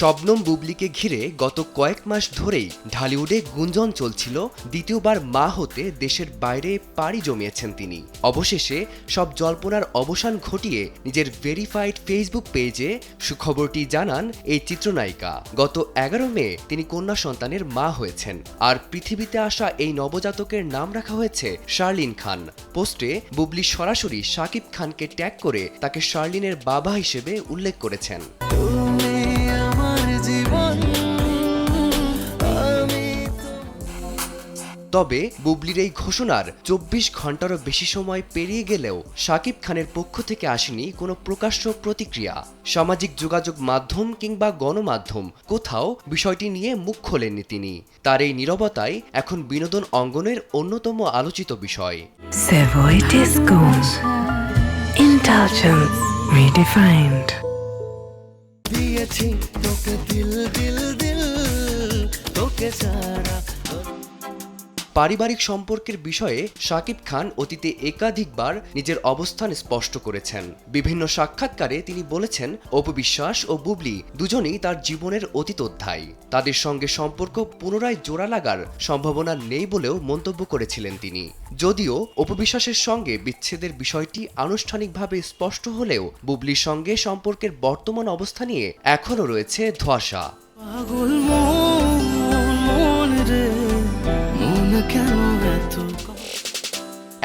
শবনম বুবলিকে ঘিরে গত কয়েক মাস ধরেই ঢালিউডে গুঞ্জন চলছিল দ্বিতীয়বার মা হতে দেশের বাইরে পাড়ি জমিয়েছেন তিনি। অবশেষে সব জল্পনার অবসান ঘটিয়ে নিজের ভেরিফাইড ফেসবুক পেজে সুখবরটি জানান এই চিত্রনায়িকা। গত 11 মে তিনি কন্যা সন্তানের মা হয়েছেন। আর পৃথিবীতে আসা এই নবজাতকের নাম রাখা হয়েছে শার্লিন খান। পোস্টে বুবলি সরাসরি শাকিব খানকে ট্যাগ করে তাকে শার্লিনের বাবা হিসেবে উল্লেখ করেছেন। তবে বুবলির এই ঘোষণার 24 ঘন্টারও বেশি সময় পেরিয়ে গেলেও শাকিব খানের পক্ষ থেকে আসেনি কোনো প্রকাশ্য প্রতিক্রিয়া। সামাজিক যোগাযোগ মাধ্যম কিংবা গণমাধ্যম কোথাও বিষয়টি নিয়ে মুখ খোলেননি তিনি। তার এই নীরবতাই এখন বিনোদন অঙ্গনের অন্যতম আলোচিত বিষয়। Savoy Disco. Indulgence redefined. পারিবারিক সম্পর্কের বিষয়ে শাকিব খান অতীতে একাধিকবার নিজের অবস্থান স্পষ্ট করেছেন। বিভিন্ন সাক্ষাৎকারে তিনি বলেছেন, অপু বিশ্বাস ও বুবলি দুজনেই তার জীবনের অতীত অধ্যায়। তাদের সঙ্গে সম্পর্ক পুনরায় জোড়া লাগার সম্ভাবনা নেই বলেও মন্তব্য করেছিলেন তিনি। যদিও অপু বিশ্বাসের সঙ্গে বিচ্ছেদের বিষয়টি আনুষ্ঠানিকভাবে স্পষ্ট হলেও বুবলির সঙ্গে সম্পর্কের বর্তমান অবস্থা নিয়ে এখনও রয়েছে ধোঁয়াশা।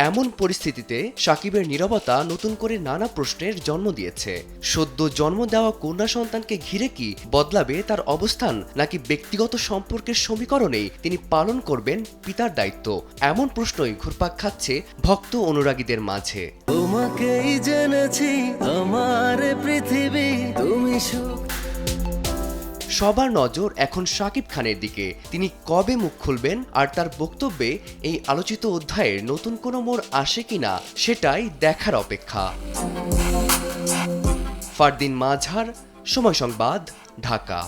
এমন পরিস্থিতিতে শাকিবের নীরবতা নতুন করে নানা প্রশ্নের জন্ম দিয়েছে। সদ্য জন্ম দেওয়া কন্যা সন্তানকে ঘিরে কি বদলাবে তার অবস্থান, নাকি ব্যক্তিগত সম্পর্কের সমীকরণেই তিনি পালন করবেন পিতার দায়িত্ব? এমন প্রশ্নই ঘুরপাক খাচ্ছে ভক্ত অনুরাগীদের মাঝে। তোমাকেই জেনেছি আমার পৃথিবী, তুমি সবার নজর এখন শাকিব খানের দিকে। তিনি কবে মুখ খুলবেন আর তার বক্তব্যে এই আলোচিত অধ্যায়ের নতুন কোনো মোড় আসে কিনা সেটাই দেখার অপেক্ষা। ফারদিন মাঝার, সময় সংবাদ, ঢাকা।